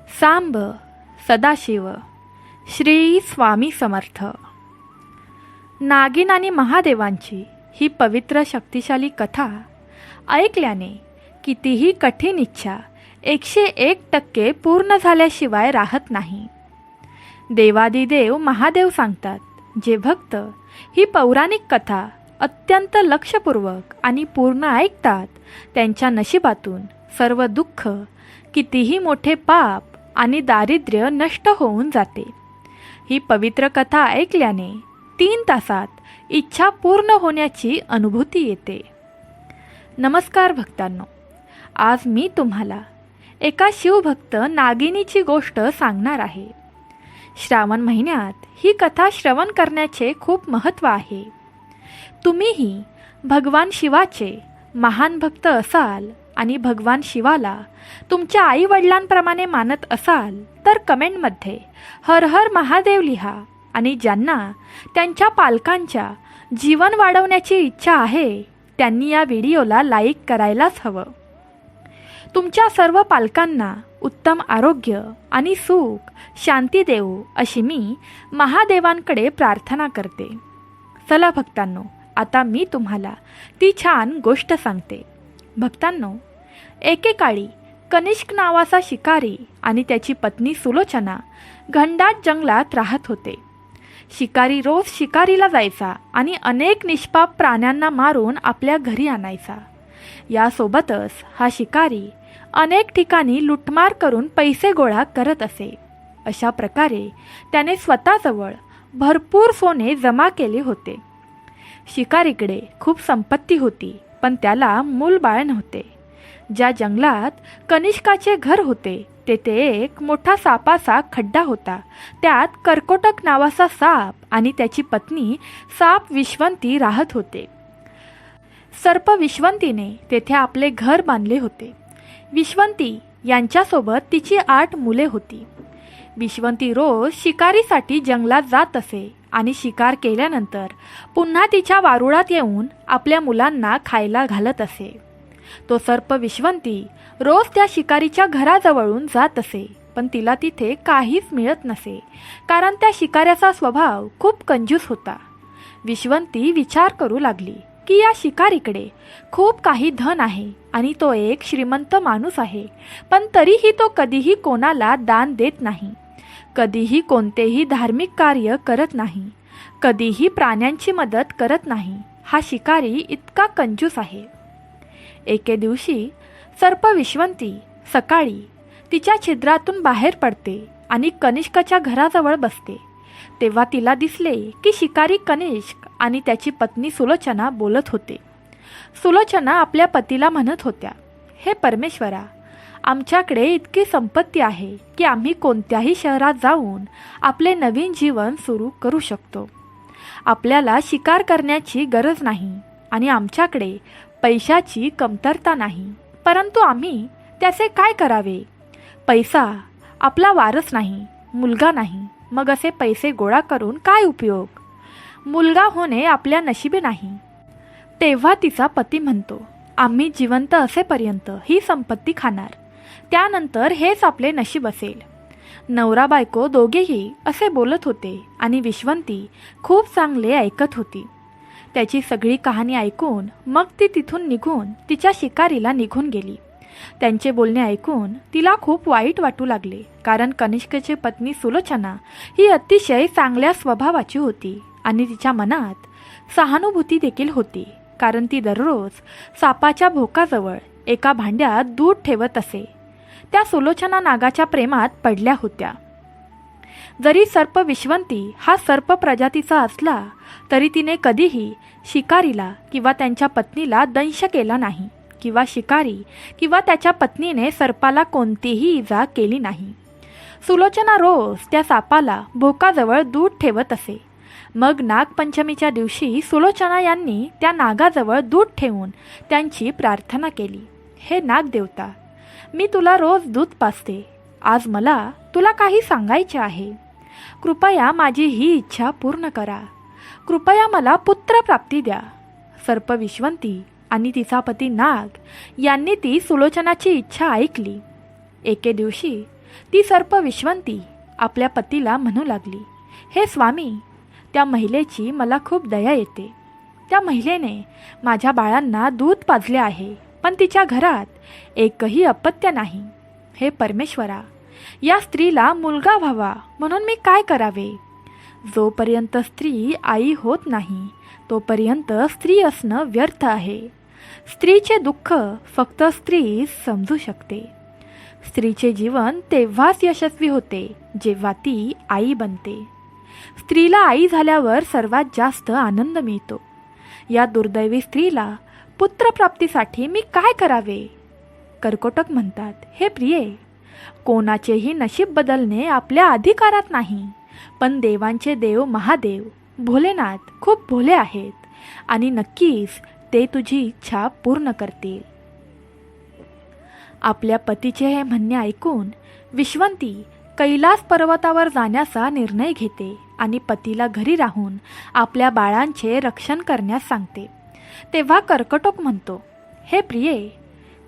सांब सदाशिव श्री स्वामी समर्थ. नागिन आणि महादेवांची ही पवित्र शक्तिशाली कथा ऐकल्याने कितीही कठीण इच्छा 101% पूर्ण झाल्याशिवाय राहत नाही. देवादिदेव महादेव सांगतात, जे भक्त ही पौराणिक कथा अत्यंत लक्षपूर्वक आणि पूर्ण ऐकतात त्यांच्या नशिबातून सर्व दुःख, कितीही मोठे पाप आणि दारिद्र्य नष्ट होऊन जाते. ही पवित्र कथा ऐकल्याने 3 तासात इच्छा पूर्ण होण्याची अनुभूती येते. नमस्कार भक्तांनो, आज मी तुम्हाला एका शिवभक्त नागिनीची गोष्ट सांगणार आहे. श्रावण महिन्यात ही कथा श्रवण करण्याचे खूप महत्त्व आहे. तुम्हीही भगवान शिवाचे महान भक्त असाल आणि भगवान शिवाला तुमच्या आईवडिलांप्रमाणे मानत असाल तर कमेंटमध्ये हर हर महादेव लिहा. आणि ज्यांना त्यांच्या पालकांच्या जीवन वाढवण्याची इच्छा आहे त्यांनी या व्हिडिओला लाईक करायलाच हवं. तुमच्या सर्व पालकांना उत्तम आरोग्य आणि सुख शांती देवो अशी मी महादेवांकडे प्रार्थना करते. चला भक्तांनो, आता मी तुम्हाला ती छान गोष्ट सांगते. भक्तांनो, एकेकाळी कनिष्क नावाचा शिकारी आणि त्याची पत्नी सुलोचना घनदाट जंगलात राहत होते. शिकारी रोज शिकारीला जायचा आणि अनेक निष्पाप प्राण्यांना मारून आपल्या घरी आणायचा. यासोबतच हा शिकारी अनेक ठिकाणी लुटमार करून पैसे गोळा करत असे. अशा प्रकारे त्याने स्वतःजवळ भरपूर सोने जमा केले होते. शिकारीकडे खूप संपत्ती होती, पण त्याला मूलबाळ नव्हते. ज्या जंगलात कनिष्काचे घर होते तेथे एक मोठा सापाचा खड्डा होता. त्यात कर्कोटक नावाचा साप आणि त्याची पत्नी साप विश्वंती राहत होते. सर्प विश्वंतीने तेथे आपले घर बांधले होते. विश्वंती यांच्यासोबत तिची 8 मुले होती. विश्वंती रोज शिकारीसाठी जंगलात जात असे आणि शिकार केल्यानंतर पुन्हा तिच्या वारुळात येऊन आपल्या मुलांना खायला घालत असे. तो सर्प विश्वंती रोज त्या शिकारीच्या घराजवळून जात असे, पण तिला तिथे काहीच मिळत नसे, कारण त्या शिकाऱ्याचा स्वभाव खूप कंजूस होता. विश्वंती विचार करू लागली की या शिकारीकडे खूप काही धन आहे आणि तो एक श्रीमंत माणूस आहे, पण तरीही तो कधीही कोणाला दान देत नाही, कधीही कोणतेही धार्मिक कार्य करत नाही, कधीही प्राण्यांची मदत करत नाही. हा शिकारी इतका कंजूस आहे. एके दिवशी सर्प विश्वंती सकाळी तिच्या छिद्रातून बाहेर पडते आणि कनिष्काच्या घराजवळ बसते. तेव्हा तिला दिसले की शिकारी कनिष्क आणि त्याची पत्नी सुलोचना बोलत होते. सुलोचना आपल्या पतीला म्हणत होत्या, हे परमेश्वरा, आमच्याकडे इतकी संपत्ती आहे की आम्ही कोणत्याही शहरात जाऊन आपले नवीन जीवन सुरू करू शकतो. आपल्याला शिकार करण्याची गरज नाही आणि आमच्याकडे पैशाची कमतरता नाही, परंतु आम्ही त्याचे काय करावे? पैसा आपला वारस नाही, मुलगा नाही, मग असे पैसे गोळा करून काय उपयोग? मुलगा होणे आपल्या नशिबी नाही. तेव्हा तिचा पती म्हणतो, आम्ही जिवंत असेपर्यंत ही संपत्ती खाणार, त्यानंतर हेच आपले नशीब असेल. नवरा बायको दोघेही असे बोलत होते आणि विश्वंती खूप चांगले ऐकत होती. त्याची सगळी कहाणी ऐकून मग ती तिथून निघून तिच्या शिकारीला निघून गेली. त्यांचे बोलणे ऐकून तिला खूप वाईट वाटू लागले, कारण कनिष्कची पत्नी सुलोचना ही अतिशय चांगल्या स्वभावाची होती आणि तिच्या मनात सहानुभूती देखील होती, कारण ती दररोज सापाच्या भोकाजवळ एका भांड्यात दूध ठेवत असे. त्या सुलोचना नागाच्या प्रेमात पडल्या होत्या. जरी सर्प विश्वंती हा सर्प प्रजातीचा असला तरी तिने कधीही शिकारीला किंवा त्यांच्या पत्नीला दंश केला नाही, किंवा शिकारी किंवा त्याच्या पत्नीने सर्पाला कोणतीही इजा केली नाही. सुलोचना रोज त्या सापाला भोकाजवळ दूध ठेवत असे. मग नागपंचमीच्या दिवशी सुलोचना यांनी त्या नागाजवळ दूध ठेवून त्यांची प्रार्थना केली, हे नागदेवता, मी तुला रोज दूध पाजते. आज मला तुला काही सांगायचे आहे. कृपया माझी ही इच्छा पूर्ण करा. कृपया मला पुत्रप्राप्ती द्या. सर्प विश्वंती आणि तिचा पती नाग यांनी ती सुलोचनाची इच्छा ऐकली. एके दिवशी ती सर्प विश्वंती आपल्या पतीला म्हणू लागली, हे स्वामी, त्या महिलेची मला खूप दया येते. त्या महिलेने माझ्या बाळांना दूध पाजले आहे, पण तिच्या घरात एकही अपत्य नाही. हे परमेश्वरा, या स्त्रीला मुलगा व्हावा म्हणून मी काय करावे? जोपर्यंत स्त्री आई होत नाही तोपर्यंत स्त्री असणं व्यर्थ आहे. स्त्रीचे दुःख फक्त स्त्री समजू शकते. स्त्रीचे जीवन तेव्हाच यशस्वी होते जेव्हा ती आई बनते. स्त्रीला आई झाल्यावर सर्वात जास्त आनंद मिळतो. या दुर्दैवी स्त्रीला पुत्रप्राप्तीसाठी मी काय करावे? कर्कोटक म्हणतात, हे प्रिये, कोणाचेही नशीब बदलणे आपल्या अधिकारात नाही, पण देवांचे देव महादेव भोलेनाथ खूप भोले आहेत आणि नक्कीच ते तुझी इच्छा पूर्ण करतील. आपल्या पतीचे हे म्हणणे ऐकून विश्वंती कैलास पर्वतावर जाण्याचा निर्णय घेते आणि पतीला घरी राहून आपल्या बाळांचे रक्षण करण्यास सांगते. तेव्हा कर्कटक म्हणतो, हे प्रिये,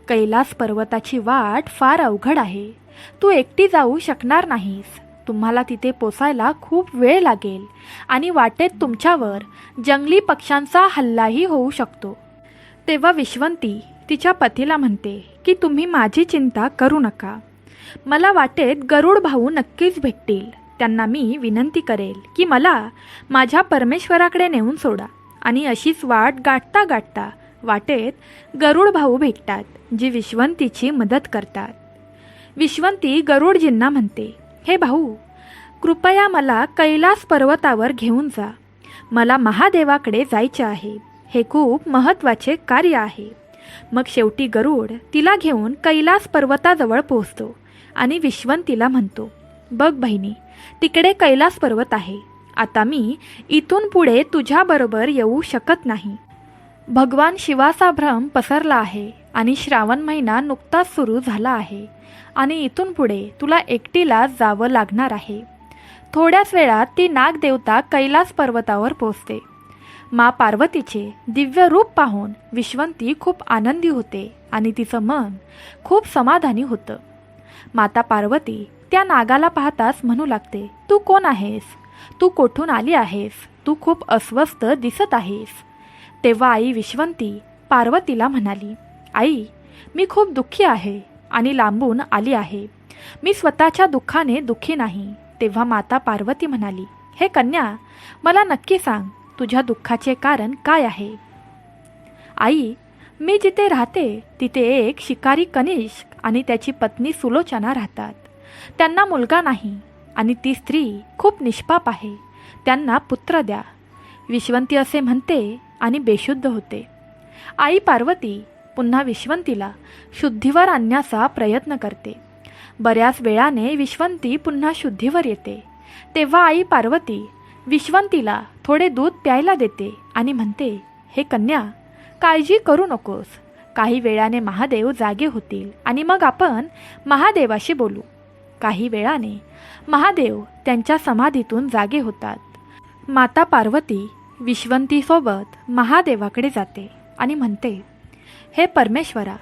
कैलास पर्वताची वाट फार अवघड आहे. तू एकटी जाऊ शकणार नाहीस. तुम्हाला तिथे पोचायला खूप वेळ लागेल आणि वाटेत तुमच्यावर जंगली पक्ष्यांचा हल्लाही होऊ शकतो. तेव्हा विश्वंती तिच्या पतीला म्हणते की तुम्ही माझी चिंता करू नका. मला वाटेत गरुड भाऊ नक्कीच भेटतील. त्यांना मी विनंती करेल की मला माझ्या परमेश्वराकडे नेऊन सोडा. आणि अशीच वाट गाठता गाठता वाटेत गरुड भाऊ भेटतात, जे विश्वंतीची मदत करतात. विश्वंती गरुडजींना म्हणते, हे भाऊ, कृपया मला कैलास पर्वतावर घेऊन जा. मला महादेवाकडे जायचे आहे. हे खूप महत्त्वाचे कार्य आहे. मग शेवटी गरुड तिला घेऊन कैलास पर्वताजवळ पोहोचतो आणि विश्वंतीला म्हणतो, बघ बहिणी, तिकडे कैलास पर्वत आहे. आता मी इथून पुढे तुझ्याबरोबर येऊ शकत नाही. भगवान शिवाचा भ्रम पसरला आहे आणि श्रावण महिना नुकताच सुरू झाला आहे आणि इथून पुढे तुला एकटीला जावं लागणार आहे. थोड्याच वेळात ती नागदेवता कैलास पर्वतावर पोहोचते. मा पार्वतीचे दिव्य रूप पाहून विश्वंती खूप आनंदी होते आणि तिचं मन खूप समाधानी होतं. माता पार्वती त्या नागाला पाहताच म्हणू लागते, तू कोण आहेस? तू कोठून आली आहेस? तू खूप अस्वस्थ दिसत आहेस. तेव्हा आई विश्वंती पार्वतीला म्हणाली, आई, मी खूप दुःखी आहे आणि लांबून आली आहे. मी स्वतःच्या दुःखाने दुःखी नाही. तेव्हा माता पार्वती म्हणाली, हे कन्या, मला नक्की सांग, तुझ्या दुःखाचे कारण काय आहे? आई, मी जिथे राहते तिथे एक शिकारी कनिष्क आणि त्याची पत्नी सुलोचना राहतात. त्यांना मुलगा नाही आणि ती स्त्री खूप निष्पाप आहे. त्यांना पुत्र द्या. विश्वंती असे म्हणते आणि बेशुद्ध होते. आई पार्वती पुन्हा विश्वंतीला शुद्धीवर आणण्याचा प्रयत्न करते. बऱ्याच वेळाने विश्वंती पुन्हा शुद्धीवर येते. तेव्हा आई पार्वती विश्वंतीला थोडे दूध प्यायला देते आणि म्हणते, हे कन्या, काळजी करू नकोस. काही वेळाने महादेव जागे होतील आणि मग आपण महादेवाशी बोलू. काही वेळाने महादेव त्यांच्या समाधीतून जागे होतात. माता पार्वती विश्वंतीसोबत महादेवाकडे जाते आणि म्हणते, हे परमेश्वरा,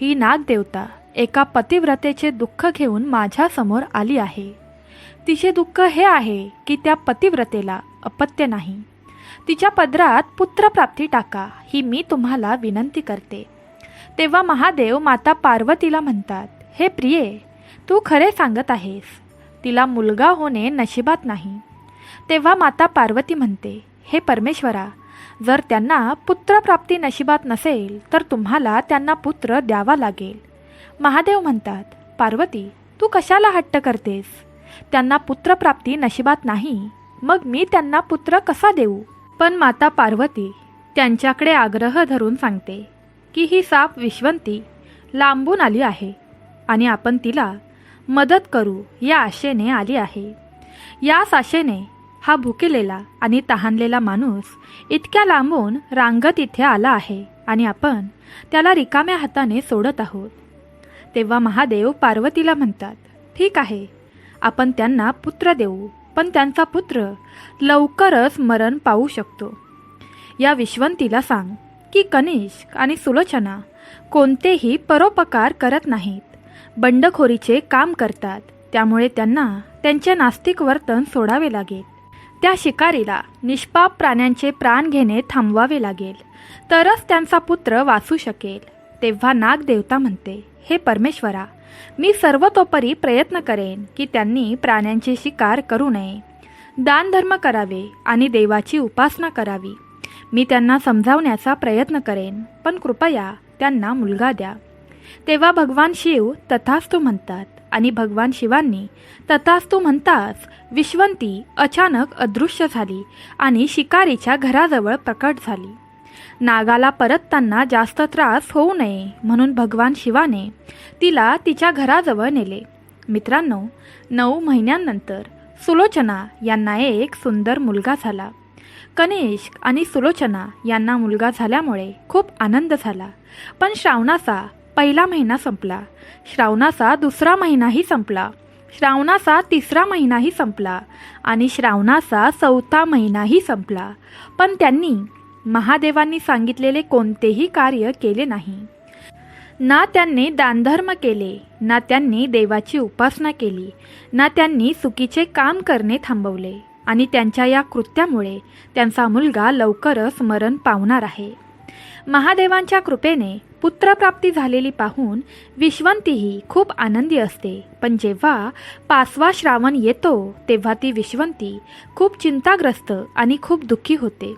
ही नागदेवता एका पतिव्रतेचे दुःख घेऊन माझ्यासमोर आली आहे. तिचे दुःख हे आहे की त्या पतिव्रतेला अपत्य नाही. तिच्या पदरात पुत्रप्राप्ती टाका, ही मी तुम्हाला विनंती करते. तेव्हा महादेव माता पार्वतीला म्हणतात, हे प्रिये, तू खरे सांगत आहेस. तिला मुलगा होणे नशिबात नाही. तेव्हा माता पार्वती म्हणते, हे परमेश्वरा, जर त्यांना पुत्रप्राप्ती नशिबात नसेल तर तुम्हाला त्यांना पुत्र द्यावा लागेल. महादेव म्हणतात, पार्वती, तू कशाला हट्ट करतेस? त्यांना पुत्रप्राप्ती नशिबात नाही, मग मी त्यांना पुत्र कसा देऊ? पण माता पार्वती त्यांच्याकडे आग्रह धरून सांगते की ही साप विश्वंती लांबून आली आहे आणि आपण तिला मदत करू या आशेने आली आहे. याच आशेने हा भुकेलेला आणि तहानलेला माणूस इतक्या लांबून रांगत इथे आला आहे आणि आपण त्याला रिकाम्या हाताने सोडत आहोत. तेव्हा महादेव पार्वतीला म्हणतात, ठीक आहे, आपण त्यांना पुत्र देऊ, पण त्यांचा पुत्र लवकरच मरण पावू शकतो. या विश्वंतीला सांग की कनिष्क आणि सुलोचना कोणतेही परोपकार करत नाहीत, बंडखोरीचे काम करतात त्यामुळे त्यांना त्यांचे नास्तिक वर्तन सोडावे लागेल. त्या शिकारीला निष्पाप प्राण्यांचे प्राण घेणे थांबवावे लागेल, तरच त्यांचा पुत्र वाचू शकेल. तेव्हा नागदेवता म्हणते, हे परमेश्वरा, मी सर्वतोपरी प्रयत्न करेन की त्यांनी प्राण्यांची शिकार करू नये, दानधर्म करावे आणि देवाची उपासना करावी. मी त्यांना समजावण्याचा प्रयत्न करेन, पण कृपया त्यांना मुलगा द्या. तेव्हा भगवान शिव तथास्तु म्हणतात आणि भगवान शिवांनी तथास्तु म्हणताच विश्वंती अचानक अदृश्य झाली आणि शिकारीच्या घराजवळ प्रकट झाली. नागाला परतताना जास्त त्रास होऊ नये म्हणून भगवान शिवाने तिला तिच्या घराजवळ नेले. मित्रांनो, 9 महिन्यांनंतर सुलोचना यांना एक सुंदर मुलगा झाला. कनिष्क आणि सुलोचना यांना मुलगा झाल्यामुळे खूप आनंद झाला. पण श्रावणाचा पहिला महिना संपला, श्रावणाचा दुसरा महिनाही संपला, श्रावणाचा तिसरा महिनाही संपला आणि श्रावणाचा 4था महिनाही संपला. पण त्यांनी महादेवांनी सांगितलेले कोणतेही कार्य केले नाही. ना त्यांनी दानधर्म केले, ना त्यांनी देवाची उपासना केली, ना त्यांनी चुकीचे काम करणे थांबवले. आणि त्यांच्या या कृत्यामुळे त्यांचा मुलगा लवकरच मरण पावणार आहे. महादेवांच्या कृपेने पुत्रप्राप्ती झालेली पाहून विश्वंतीही खूप आनंदी असते. पण जेव्हा 5वा श्रावण येतो तेव्हा ती विश्वंती खूप चिंताग्रस्त आणि खूप दुःखी होते.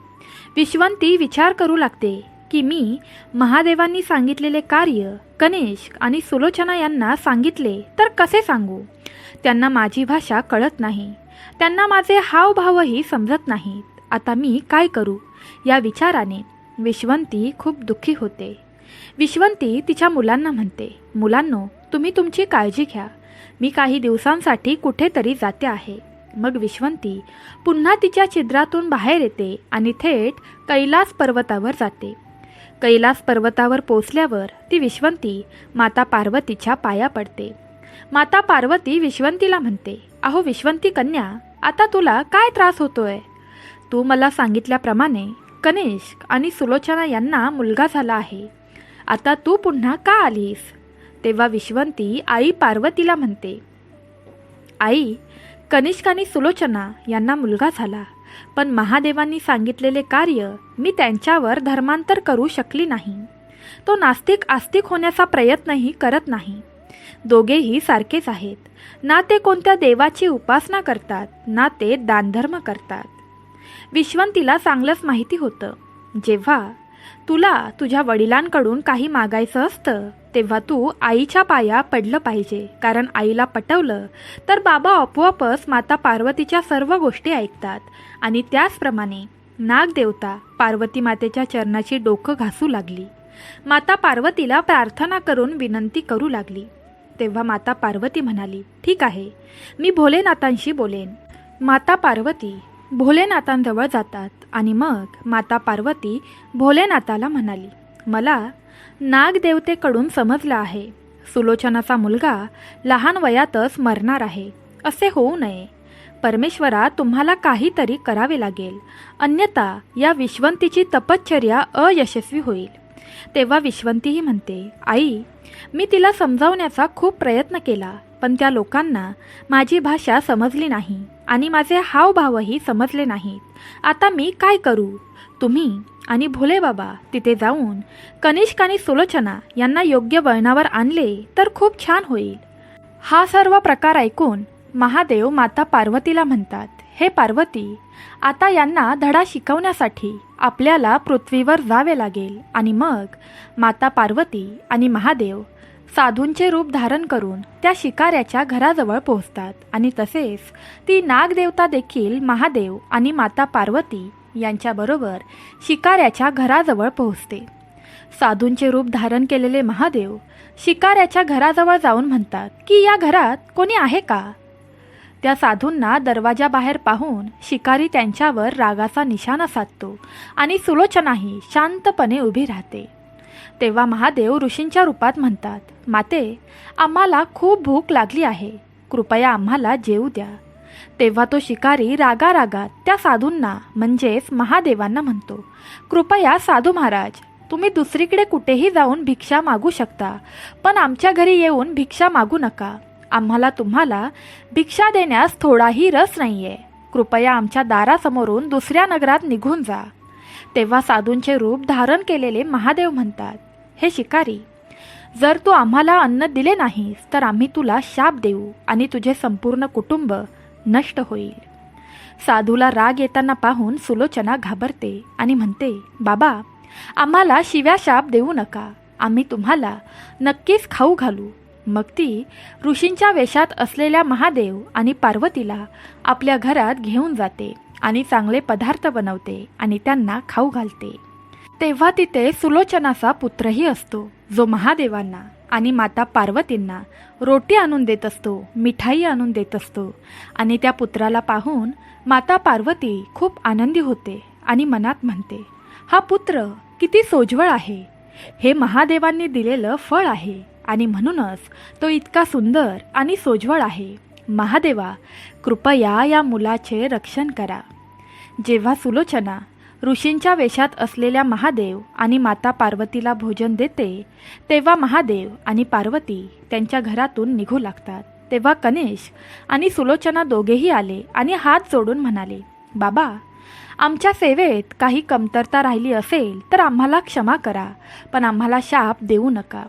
विश्वंती विचार करू लागते की मी महादेवांनी सांगितलेले कार्य कनिष्क आणि सुलोचना यांना सांगितले तर कसे सांगू? त्यांना माझी भाषा कळत नाही, त्यांना माझे हावभावही समजत नाहीत. आता मी काय करू? या विचाराने विश्वंती खूप दुःखी होते. विश्वंती तिच्या मुलांना म्हणते, मुलांनो, तुम्ही तुमची काळजी घ्या, मी काही दिवसांसाठी कुठेतरी जाते आहे. मग विश्वंती पुन्हा तिच्या छिद्रातून बाहेर येते आणि थेट कैलास पर्वतावर जाते. कैलास पर्वतावर पोचल्यावर ती विश्वंती माता पार्वतीच्या पाया पडते. माता पार्वती विश्वंतीला म्हणते, अहो विश्वंती कन्या, आता तुला काय त्रास होतोय? तू मला सांगितल्याप्रमाणे कनिष्क आणि सुलोचना यांना मुलगा झाला आहे, आता तू पुन्हा का आलीस? तेव्हा विश्वंती आई पार्वतीला म्हणते, आई, कनिष्क आणि सुलोचना यांना मुलगा झाला, पण महादेवांनी सांगितलेले कार्य मी त्यांच्यावर धर्मांतर करू शकली नाही. तो नास्तिक आस्तिक होण्याचा प्रयत्नही करत नाही. दोघेही सारखेच आहेत. ना ते कोणत्या देवाची उपासना करतात, ना ते दानधर्म करतात. विश्वंतीला चांगलंच माहिती होतं, जेव्हा तुला तुझ्या वडिलांकडून काही मागायचं असतं तेव्हा तू आईच्या पाया पडलं पाहिजे, कारण आईला पटवलं तर बाबा आपोआपच माता पार्वतीच्या सर्व गोष्टी ऐकतात. आणि त्याचप्रमाणे नागदेवता पार्वती मातेच्या चरणाची डोकं घासू लागली. माता पार्वतीला प्रार्थना करून विनंती करू लागली. तेव्हा माता पार्वती म्हणाली, ठीक आहे, मी भोलेनाथांशी बोलेन. माता पार्वती भोलेनाथांजवळ जातात आणि मग माता पार्वती भोलेनाथाला म्हणाली, मला नागदेवतेकडून समजलं आहे, सुलोचनाचा मुलगा लहान वयातच मरणार आहे. असे होऊ नये. परमेश्वरा, तुम्हाला काहीतरी करावे लागेल, अन्यथा या विश्वंतीची तपश्चर्या अयशस्वी होईल. तेव्हा विश्वंतीही म्हणते, आई, मी तिला समजावण्याचा खूप प्रयत्न केला, पण त्या लोकांना माझी भाषा समजली नाही आणि माझे हावभावही समजले नाहीत. आता मी काय करू? तुम्ही आणि भोले बाबा तिथे जाऊन कनिष्क आणि सुलोचना यांना योग्य वळणावर आणले तर खूप छान होईल. हा सर्व प्रकार ऐकून महादेव माता पार्वतीला म्हणतात, हे पार्वती, आता यांना धडा शिकवण्यासाठी आपल्याला पृथ्वीवर जावे लागेल. आणि मग माता पार्वती आणि महादेव साधूंचे रूप धारण करून त्या शिकाऱ्याच्या घराजवळ पोहोचतात. आणि तसेच ती नागदेवता देखील महादेव आणि माता पार्वती यांच्याबरोबर शिकाऱ्याच्या घराजवळ पोहोचते. साधूंचे रूप धारण केलेले महादेव शिकाऱ्याच्या घराजवळ जाऊन म्हणतात की या घरात कोणी आहे का? त्या साधूंना दरवाजाबाहेर पाहून शिकारी त्यांच्यावर रागाचा निशाणा साधतो आणि सुलोचनाही शांतपणे उभी राहते. तेव्हा महादेव ऋषींच्या रूपात म्हणतात, माते, आम्हाला खूप भूक लागली आहे, कृपया आम्हाला जेवू द्या. तेव्हा तो शिकारी रागारागात त्या साधूंना म्हणजेच महादेवांना म्हणतो, कृपया साधू महाराज, तुम्ही दुसरीकडे कुठेही जाऊन भिक्षा मागू शकता, पण आमच्या घरी येऊन भिक्षा मागू नका. आम्हाला तुम्हाला भिक्षा देण्यास थोडाही रस नाहीये. कृपया आमच्या दारासमोरून दुसऱ्या नगरात निघून जा. तेव्हा साधूंचे रूप धारण केलेले महादेव म्हणतात, हे शिकारी, जर तू आम्हाला अन्न दिले नाहीस तर आम्ही तुला शाप देऊ आणि तुझे संपूर्ण कुटुंब नष्ट होईल. साधूला राग येताना पाहून सुलोचना घाबरते आणि म्हणते, बाबा, आम्हाला शिव्या शाप देऊ नका. आम्ही तुम्हाला नक्कीच खाऊ घालू. मग ती ऋषींच्या वेशात असलेल्या महादेव आणि पार्वतीला आपल्या घरात घेऊन जाते आणि चांगले पदार्थ बनवते आणि त्यांना खाऊ घालते. तेव्हा तिथे सुलोचनाचा पुत्रही असतो, जो महादेवांना आणि माता पार्वतींना रोटी आणून देत असतो, मिठाई आणून देत असतो. आणि त्या पुत्राला पाहून माता पार्वती खूप आनंदी होते आणि मनात म्हणते, हा पुत्र किती सोज्वळ आहे. हे महादेवांनी दिलेलं फळ आहे आणि म्हणूनच तो इतका सुंदर आणि सोज्वळ आहे. महादेवा, कृपया या मुलाचे रक्षण करा. जेव्हा सुलोचना ऋषींच्या वेशात असलेल्या महादेव आणि माता पार्वतीला भोजन देते, तेव्हा महादेव आणि पार्वती त्यांच्या घरातून निघू लागतात. तेव्हा कनिष्क आणि सुलोचना दोघेही आले आणि हात जोडून म्हणाले, बाबा, आमच्या सेवेत काही कमतरता राहिली असेल तर आम्हाला क्षमा करा, पण आम्हाला शाप देऊ नका.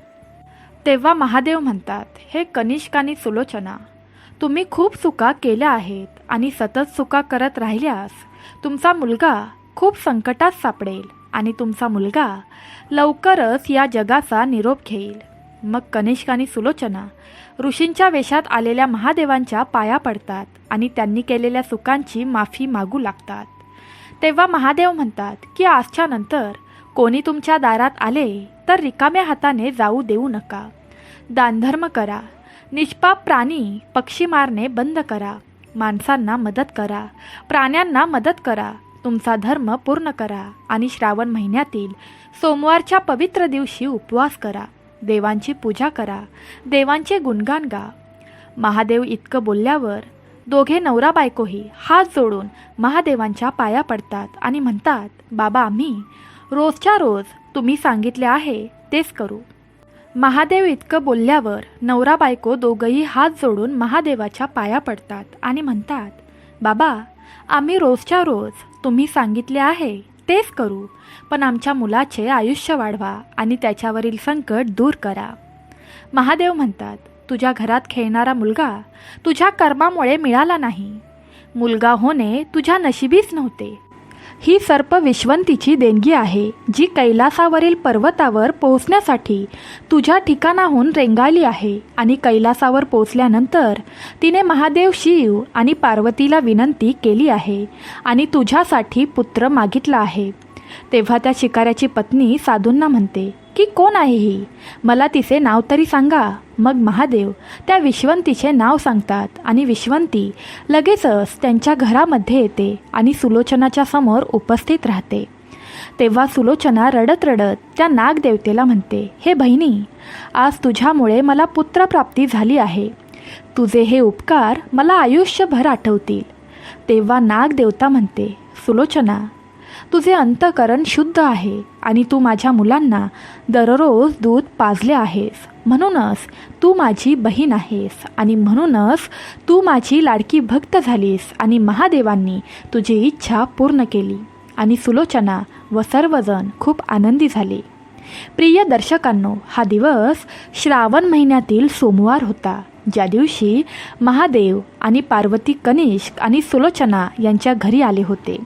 तेव्हा महादेव म्हणतात, हे कनिष्क आणि सुलोचना, तुम्ही खूप चुका केल्या आहेत आणि सतत चुका करत राहिल्यास तुमचा मुलगा खूप संकटात सापडेल आणि तुमचा मुलगा लवकरच या जगाचा निरोप घेईल. मग कनिष्क आणि सुलोचना ऋषींच्या वेशात आलेल्या महादेवांच्या पाया पडतात आणि त्यांनी केलेल्या चुकांची माफी मागू लागतात. तेव्हा महादेव म्हणतात की आजच्या नंतर कोणी तुमच्या दारात आले तर रिकाम्या हाताने जाऊ देऊ नका. दानधर्म करा. निष्पाप प्राणी पक्षी मारणे बंद करा. माणसांना मदत करा. प्राण्यांना मदत करा. तुमचा धर्म पूर्ण करा आणि श्रावण महिन्यातील सोमवारच्या पवित्र दिवशी उपवास करा. देवांची पूजा करा. देवांचे गुणगान गा. महादेव इतकं बोलल्यावर दोघे नवरा बायकोही हात जोडून महादेवांच्या पाया पडतात आणि म्हणतात, बाबा, आम्ही रोजच्या रोज तुम्ही सांगितले आहे तेच करू. महादेव इतकं बोलल्यावर नवरा बायको दोघंही हात जोडून महादेवाच्या पाया पडतात आणि म्हणतात, बाबा, आम्ही रोजच्या रोज तुम्ही सांगितले आहे तेच करू, पण आमच्या मुलाचे आयुष्य वाढवा आणि त्याच्यावरील संकट दूर करा. महादेव म्हणतात, तुझ्या घरात खेळणारा मुलगा तुझ्या कर्मामुळे मिळाला नाही. मुलगा होणे तुझ्या नशिबीच नव्हते. ही सर्प विश्वंतीची देणगी आहे, जी कैलासावरील पर्वतावर पोहोचण्यासाठी तुझ्या ठिकाणाहून रेंगाळली आहे. आणि कैलासावर पोहोचल्यानंतर तिने महादेव शिव आणि पार्वतीला विनंती केली आहे आणि तुझ्यासाठी पुत्र मागितला आहे. तेव्हा त्या शिकाऱ्याची पत्नी साधूंना म्हणते की कोण आहे ही, मला तिचे नाव तरी सांगा. मग महादेव त्या विश्वंतीचे नाव सांगतात आणि विश्वंती लगेचच त्यांच्या घरामध्ये येते आणि सुलोचनाच्या समोर उपस्थित राहते. तेव्हा सुलोचना रडत रडत त्या नागदेवतेला म्हणते, हे बहिणी, आज तुझ्यामुळे मला पुत्रप्राप्ती झाली आहे. तुझे हे उपकार मला आयुष्यभर आठवतील. तेव्हा नागदेवता म्हणते, सुलोचना, तुझे अंतःकरण शुद्ध आहे आणि तू माझ्या मुलांना दररोज दूध पाजले आहेस. म्हणूनच तू माझी बहीण आहेस आणि म्हणूनच तू माझी लाडकी भक्त झालीस आणि महादेवांनी तुझी इच्छा पूर्ण केली. आणि सुलोचना व सर्वजण खूप आनंदी झाले. प्रिय दर्शकांनो, हा दिवस श्रावण महिन्यातील सोमवार होता, ज्या दिवशी महादेव आणि पार्वती कनिष्क आणि सुलोचना यांच्या घरी आले होते.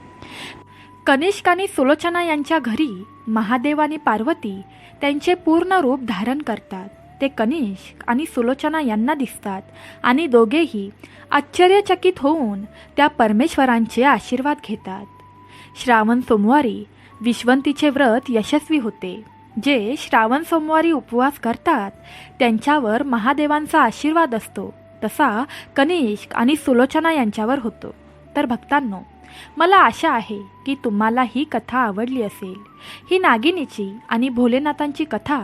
कनिष्क आणि सुलोचना यांच्या घरी महादेव आणि पार्वती त्यांचे पूर्ण रूप धारण करतात. ते कनिष्क आणि सुलोचना यांना दिसतात आणि दोघेही आश्चर्यचकित होऊन त्या परमेश्वरांचे आशीर्वाद घेतात. श्रावण सोमवारी विश्वंतीचे व्रत यशस्वी होते. जे श्रावण सोमवारी उपवास करतात त्यांच्यावर महादेवांचा आशीर्वाद असतो, तसा कनिष्क आणि सुलोचना यांच्यावर होतो. तर भक्तांनो, मला आशा आहे की तुम्हाला ही कथा आवडली असेल. ही नागिनीची आणि भोलेनाथांची कथा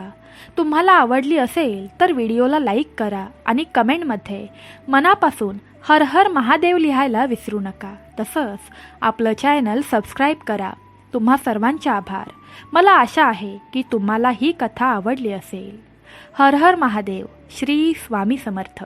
तुम्हाला आवडली असेल तर व्हिडिओला लाईक करा आणि कमेंटमध्ये मनापासून हर हर महादेव लिहायला विसरू नका. तसंच आपलं चॅनल सबस्क्राईब करा. तुम्हा सर्वांचे आभार. मला आशा आहे की तुम्हाला ही कथा आवडली असेल. हर हर महादेव. श्री स्वामी समर्थ.